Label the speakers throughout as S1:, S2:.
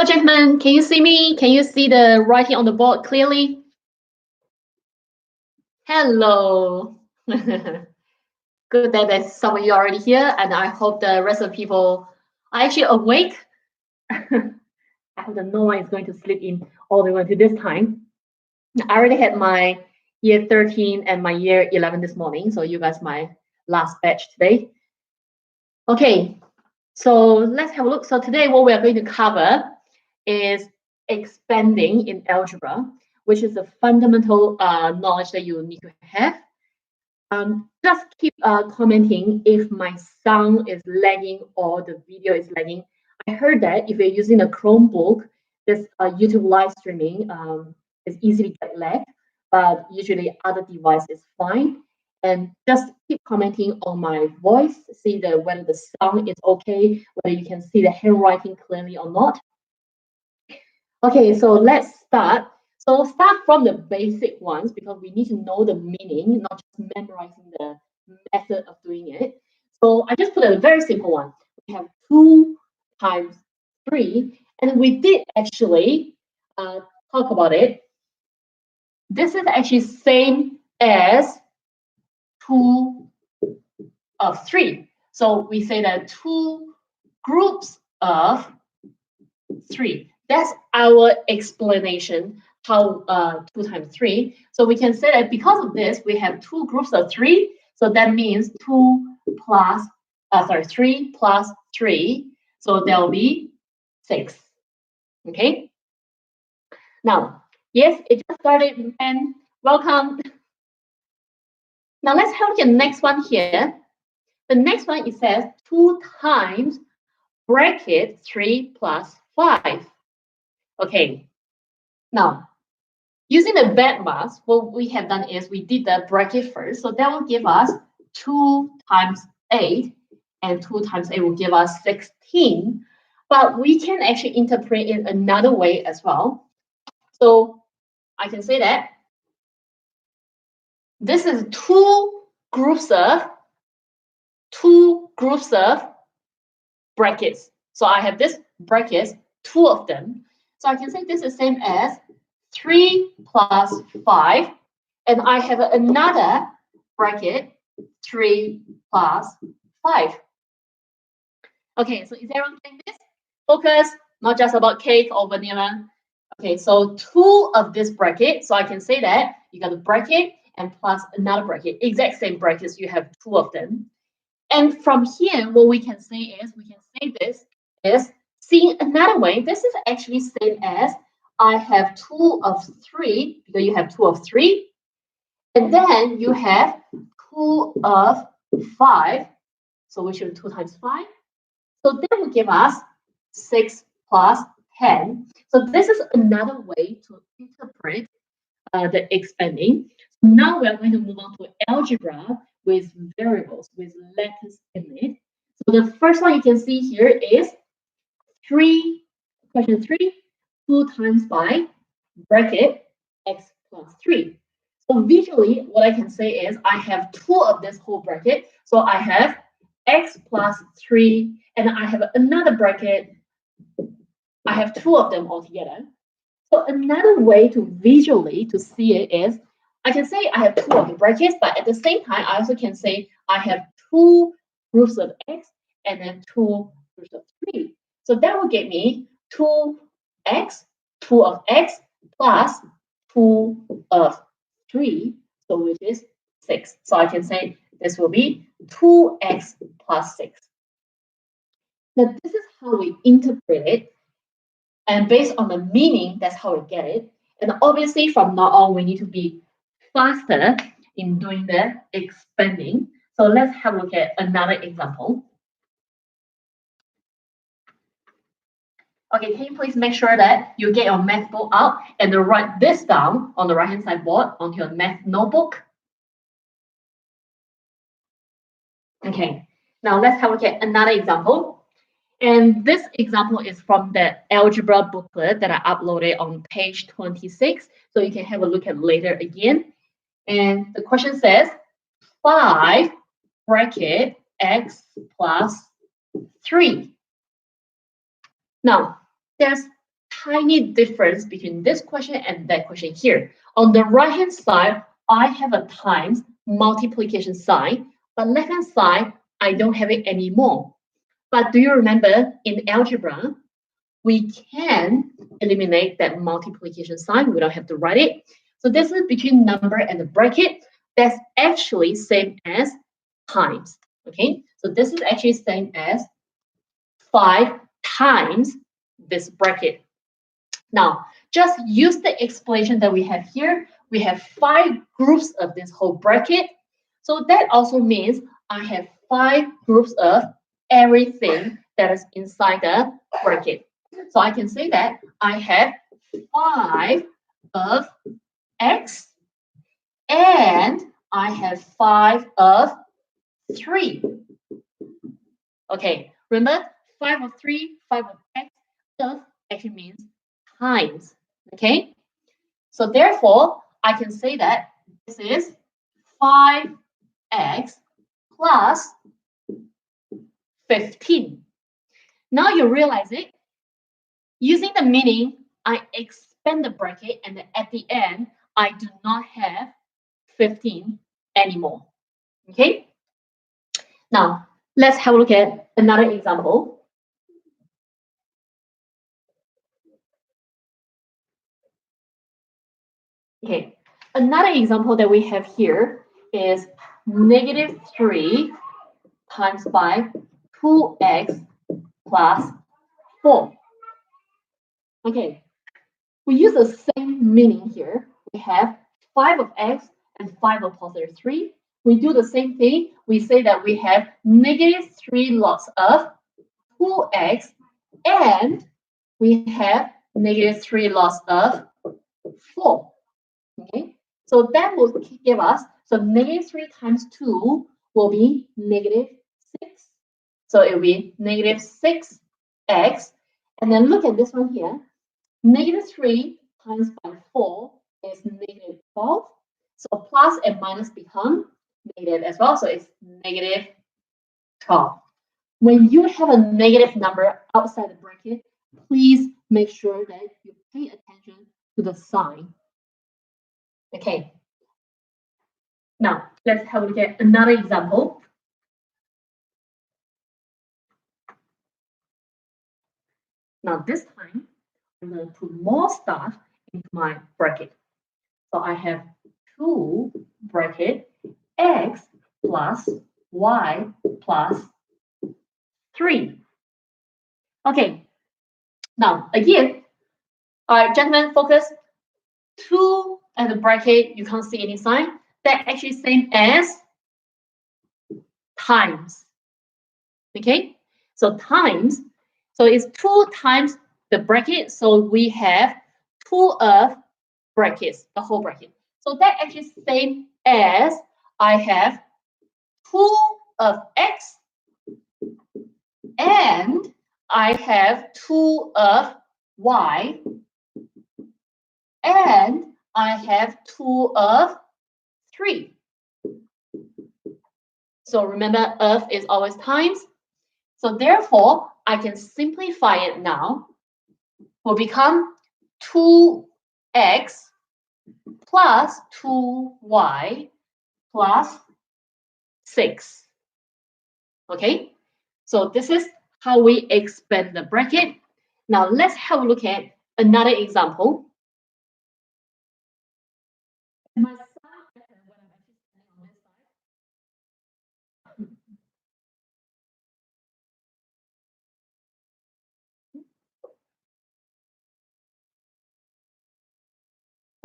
S1: gentlemen, can you see me? Can you see the writing on the board clearly? Hello. Good that some of you are already here, and I hope the rest of the people are actually awake. I hope that no one is going to sleep in all the way to this time. I already had my year 13 and my year 11 this morning, so you guys my last batch today. Okay, so let's have a look. So today what we are going to cover is expanding in algebra, which is the fundamental knowledge that you need to have. Just keep commenting if my sound is lagging or the video is lagging. I heard that if you're using a Chromebook, this YouTube live streaming is easily get lagged, but usually other device is fine. And just keep commenting on my voice, see whether the sound is okay, whether you can see the handwriting clearly or not. Okay, so let's start. So start from the basic ones because we need to know the meaning, not just memorizing the method of doing it. So I just put a very simple one. We have 2 times 3, and we did actually talk about it. This is actually same as 2 of 3. So we say that 2 groups of 3. That's our explanation how 2 times 3. So we can say that because of this, we have 2 groups of 3. So that means 3 plus 3. So there will be 6. Okay. Now, yes, it just started, and welcome. Now let's have a look at the next one here. The next one, it says 2 times bracket 3 plus 5. Okay. Now, using the BEDMAS, what we have done is we did the bracket first. So that will give us 2 times 8, and 2 times 8 will give us 16. But we can actually interpret it another way as well. So I can say that this is 2 groups of brackets. So I have this brackets, 2 of them. So I can say this is the same as 3 plus 5, and I have another bracket, 3 plus 5. Okay, so is everyone getting this? Focus, not just about cake or vanilla. Okay, so 2 of this bracket, so I can say that you got a bracket and plus another bracket, exact same brackets, you have 2 of them. And from here, what we can say is, this is, seeing another way, this is actually same as I have 2 of 3, because you have 2 of 3, and then you have 2 of 5, so we should 2 times 5. So that will give us 6 plus 10. So this is another way to interpret the expanding. So now we are going to move on to algebra with variables, with letters in it. So the first one you can see here is question 3, 2 times by bracket x plus 3. So visually, what I can say is I have 2 of this whole bracket. So I have x plus 3, and I have another bracket. I have 2 of them altogether. So another way to visually to see it is I can say I have 2 of the brackets, but at the same time, I also can say I have 2 groups of x and then 2 groups of 3. So that will give me 2x, 2 of x plus 2 of 3, so which is 6. So I can say this will be 2x plus 6. Now this is how we interpret it. And based on the meaning, that's how we get it. And obviously, from now on, we need to be faster in doing the expanding. So let's have a look at another example. Okay, can you please make sure that you get your math book out and write this down on the right-hand side board onto your math notebook? Okay, now let's have a look at another example. And this example is from the algebra booklet that I uploaded on page 26. So you can have a look at later again. And the question says 5 bracket x plus 3. Now, there's tiny difference between this question and that question here. On the right-hand side, I have a times multiplication sign, but left-hand side, I don't have it anymore. But do you remember in algebra, we can eliminate that multiplication sign. We don't have to write it. So this is between number and the bracket. That's actually same as times. Okay, so this is actually same as 5 times this bracket. Now, just use the explanation that we have here. We have 5 groups of this whole bracket. So that also means I have 5 groups of everything that is inside the bracket. So I can say that I have 5 of x and I have 5 of 3. Okay, remember 5 of 3, 5 of x of actually means times. Okay, so therefore I can say that this is 5x plus 15. Now you realize it. Using the meaning, I expand the bracket and at the end, I do not have 15 anymore. Okay? Now, let's have a look at another example. Okay, another example that we have here is negative 3 times by 2x plus 4. Okay, we use the same meaning here. We have 5 of x and 5 of positive 3. We do the same thing. We say that we have negative 3 lots of 2x and we have negative 3 lots of 4. Okay, so that will give us, so negative 3 times 2 will be negative 6. So it will be negative 6x. And then look at this one here. Negative 3 times by 4 is negative 12. So plus and minus become negative as well. So it's negative 12. When you have a negative number outside the bracket, please make sure that you pay attention to the sign. Okay. Now, let's have a look at another example. Now, this time, I'm going to put more stuff into my bracket. So I have 2 bracket x plus y plus 3. Okay. Now, again, all right, gentlemen, focus. 2 at the bracket, you can't see any sign. That actually same as times. Okay, so times, so it's 2 times the bracket. So we have 2 of brackets, the whole bracket. So that actually same as I have 2 of x and I have 2 of y and I have 2 of 3. So remember, of is always times. So therefore, I can simplify it now. Will become 2x plus 2y plus 6. Okay, so this is how we expand the bracket. Now let's have a look at another example.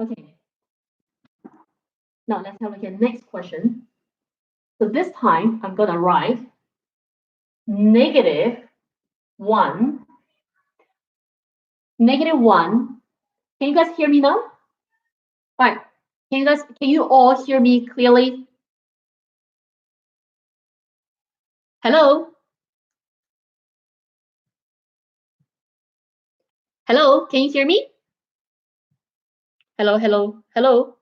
S1: Okay. Now let's have a look at the next question. So this time I'm going to write negative 1. Negative 1. Can you guys hear me now? All right. Can you all hear me clearly? Hello? Hello, can you hear me? Hello, hello, hello.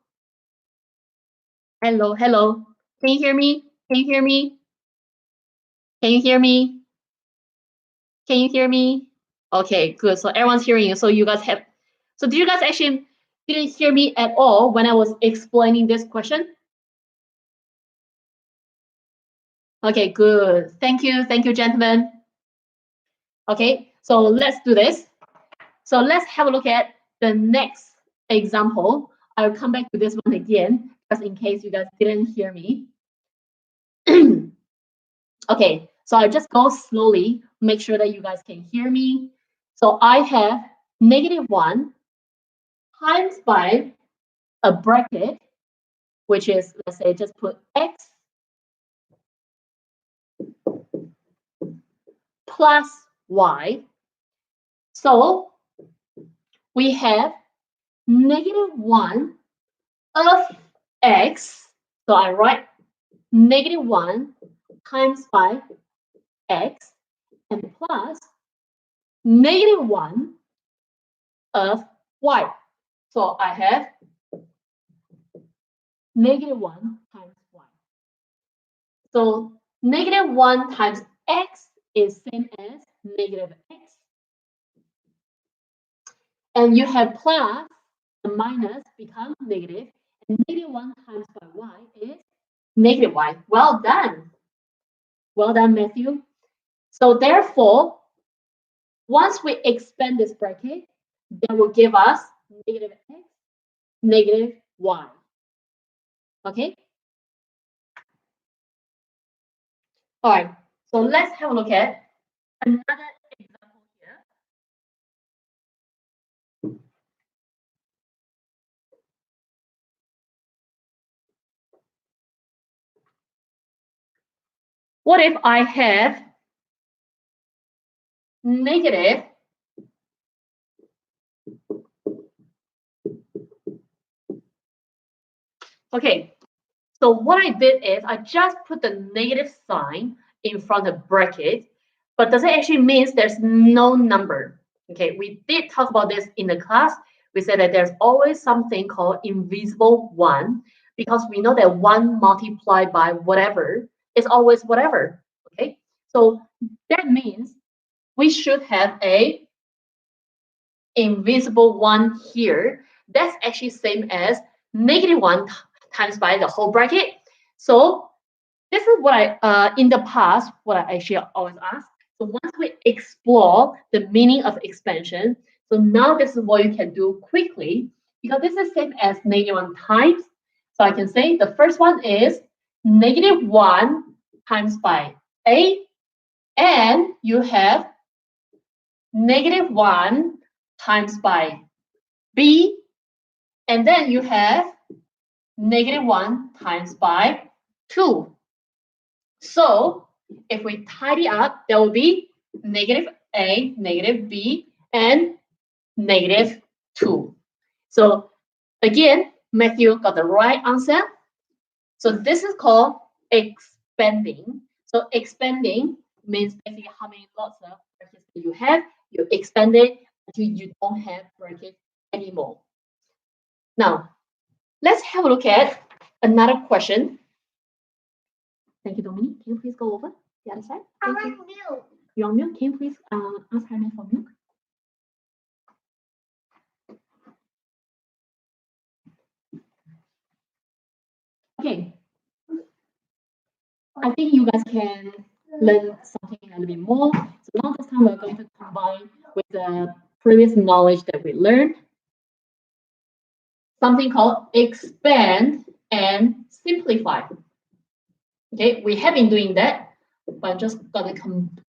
S1: Hello, hello. Can you hear me? Can you hear me? Can you hear me? Can you hear me? Okay, good. So everyone's hearing you. So you guys have, so did you guys actually didn't hear me at all when I was explaining this question? Okay, good. Thank you, gentlemen. Okay, so let's do this. So let's have a look at the next example. I'll come back to this one again, just in case you guys didn't hear me. Okay, so I'll just go slowly, make sure that you guys can hear me. So I have -1 times by a bracket, which is, let's say, just put x plus y. So we have -1 of x. So I write -1 times by x and plus -1 of y. So I have -1 times y. So -1 times x is same as -x. And you have plus and minus become negative. And -1 times by y is -y. Well done. Well done, Matthew. So therefore, once we expand this bracket, that will give us -x, -y. Okay? All right. So let's have a look at another example here. What if I have negative Okay, so what I did is I just put the negative sign in front of bracket, but does it actually means there's no number? Okay, we did talk about this in the class. We said that there's always something called invisible one because we know that one multiplied by whatever is always whatever. Okay, so that means we should have a invisible one here. That's actually same as -1 times by the whole bracket. So this is what I, in the past, what I actually always ask. So once we explore the meaning of expansion, so now this is what you can do quickly because this is same as -1 times. So I can say the first one is -1 times by A, and you have -1 times by B, and then you have -1 times by 2. So if we tidy up, there will be -a, -b, and -2. So again, Matthew got the right answer. So this is called expanding. So expanding means basically how many lots of brackets you have. You expand it until you don't have brackets anymore. Now, let's have a look at another question. Thank you, Dominique. Can you please go over the other side?
S2: I want milk.
S1: You want milk? Can you please ask Herman for milk? Okay. I think you guys can learn something a little bit more. So now this time we're going to combine with the previous knowledge that we learned. Something called expand and simplify. Okay, we have been doing that, but I'm just gonna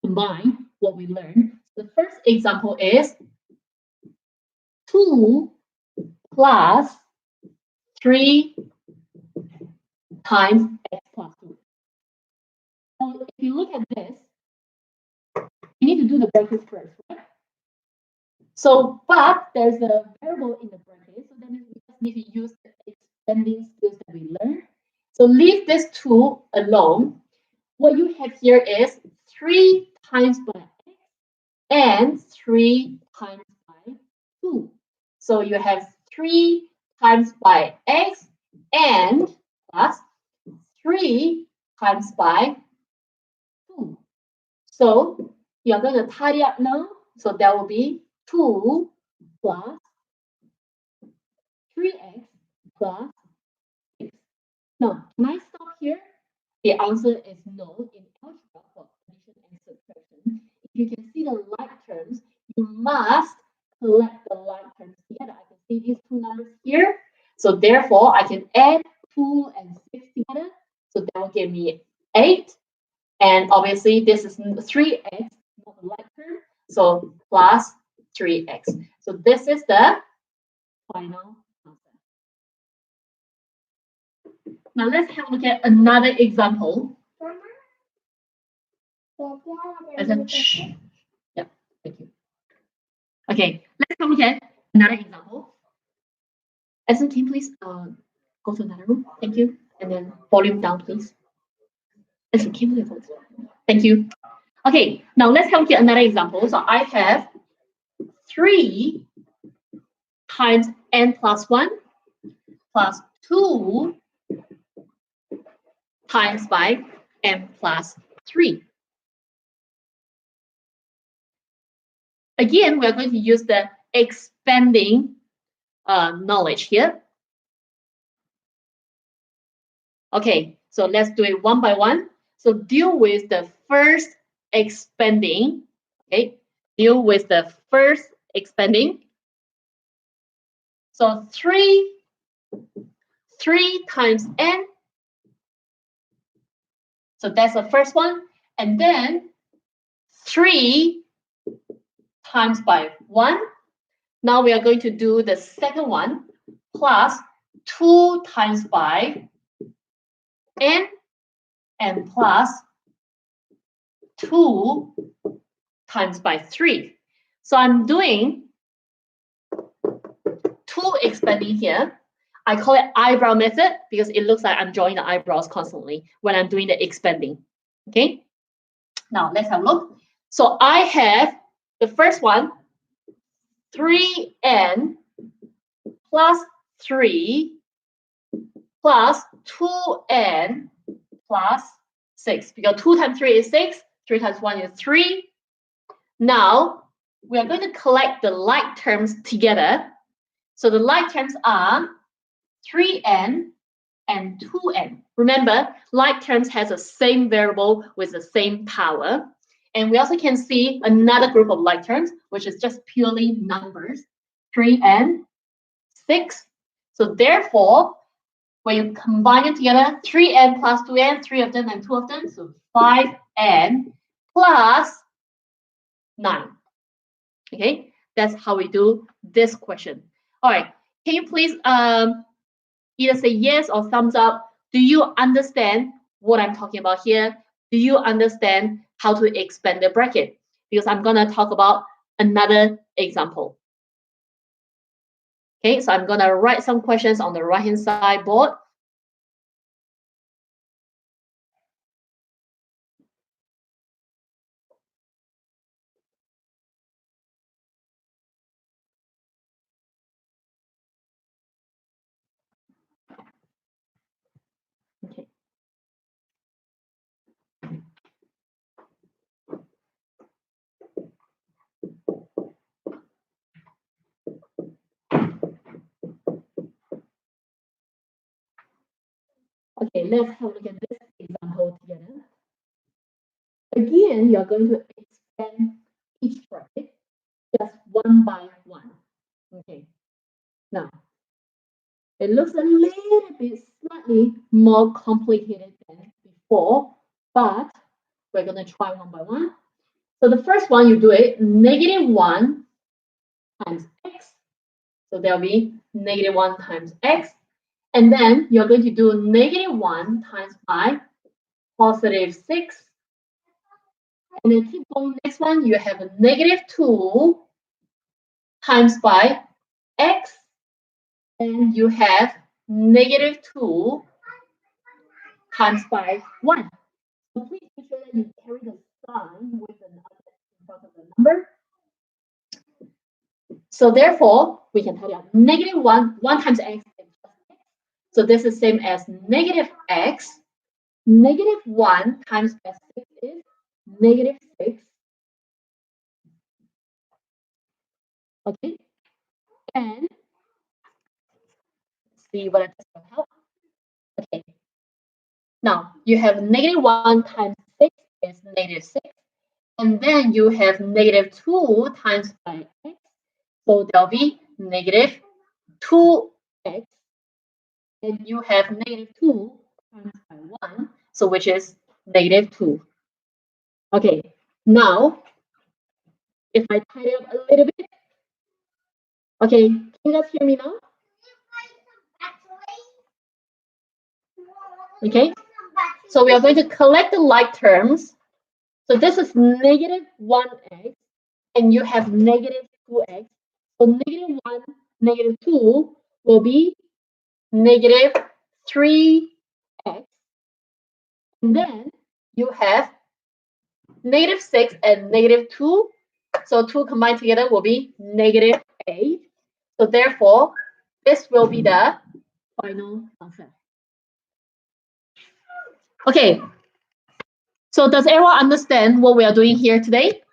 S1: combine what we learned. The first example is 2 plus 3 times x plus 2. So if you look at this, you need to do the brackets first, right? So, but there's a variable in the bracket, so that means we just need to use the expanding skills that we learned. So leave this 2 alone. What you have here is 3 times by x and 3 times by 2. So you have 3 times by x and plus 3 times by 2. So you're going to tidy up now So that will be 2 plus 3x plus 6. Now, can I stop here? The answer is no in algebra for addition and subtraction. If you can see the like terms, you must collect the like terms together. I can see these two numbers here. So therefore, I can add 2 and 6 together. So that will give me 8. And obviously, this is 3x, not the like term. So plus 3x. So this is the final answer. Now let's have a look at another example. Yeah, thank you. Okay, let's have a look at another example. Essen, can you please go to another room? Thank you. And then volume down, please. Essen, can you please? Thank you. Okay, now let's have a look at another example. So I have 3 times n plus 1 plus 2 times by n plus 3. Again, we're going to use the expanding knowledge here. Okay, so let's do it one by one. So deal with the first expanding. Okay, deal with the first expanding. So 3 times n. So that's the first one. And then 3 times by 1. Now we are going to do the second one, plus 2 times by n and plus 2 times by 3. So I'm doing 2 expanding here. I call it eyebrow method because it looks like I'm drawing the eyebrows constantly when I'm doing the expanding. Okay, now let's have a look. So I have the first one, 3n plus 3 plus 2n plus 6, because 2 times 3 is 6, 3 times 1 is 3. Now we are going to collect the like terms together. So the like terms are 3n and 2n. Remember, like terms has the same variable with the same power. And we also can see another group of like terms, which is just purely numbers, 3 and 6. So therefore, when you combine it together, 3n plus 2n, 3 of them and 2 of them, so 5n plus 9. Okay, that's how we do this question. All right, can you please either say yes or thumbs up? Do you understand what I'm talking about here? Do you understand how to expand the bracket? Because I'm gonna talk about another example. Okay, so I'm gonna write some questions on the right-hand side board. Okay. Okay, let's have a look at this example together. Again, you're going to expand each bracket just one by one. Okay. Now, it looks a little bit slightly more complicated than before, but we're going to try one by one. So the first one, you do it -1 times x. So there'll be -1 times x. And then you're going to do -1 times by +6. And then keep going. Next one, you have a -2 times by x. And you have -2 times by 1. So please make sure that you carry the sign with an in front of the number. So therefore, we can tell you -1 times x is just x. So this is same as -x. -1 times by 6 is -6. Okay, and let's see whether this will help. Okay, now you have -1 times 6 is -6, and then you have -2 times by x, so there'll be -2x, and you have -2 times by 1, so which is -2. Okay, now if I tidy up a little bit, okay, can you guys hear me now? Okay, so we are going to collect the like terms. So this is -1x, and you have -2x. So -1, -2 will be -3x. And then you have -6 and -2. So 2 combined together will be -8. So therefore, this will be the final answer. Okay. So does everyone understand what we are doing here today?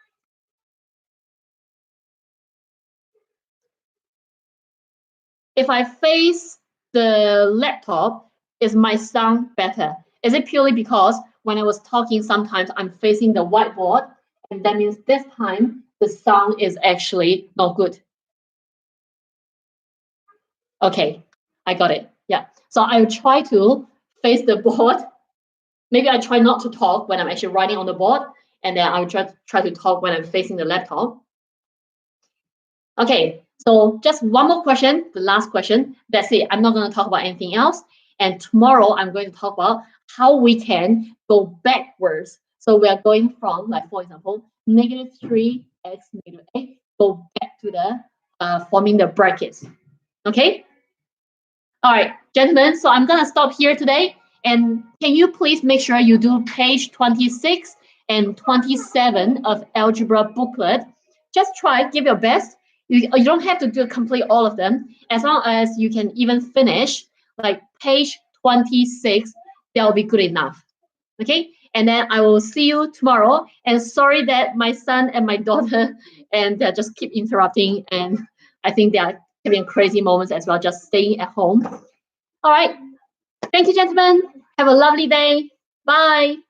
S1: If I face the laptop, is my sound better? Is it purely because when I was talking, sometimes I'm facing the whiteboard, and that means this time the sound is actually not good? Okay, I got it. Yeah. So I will try to face the board. Maybe I try not to talk when I'm actually writing on the board, and then I'll try to talk when I'm facing the laptop. Okay, so just one more question, the last question. That's it. I'm not going to talk about anything else. And tomorrow I'm going to talk about how we can go backwards. So we are going from, like for example, -3x, -8, go back to the forming the brackets. Okay? All right, gentlemen, so I'm going to stop here today. And can you please make sure you do page 26 and 27 of algebra booklet? Just try, give your best. You don't have to do complete all of them. As long as you can even finish like page 26, that will be good enough. Okay, and then I will see you tomorrow. And sorry that my son and my daughter and just keep interrupting, and I think they are having crazy moments as well, just staying at home. All right, thank you, gentlemen. Have a lovely day. Bye.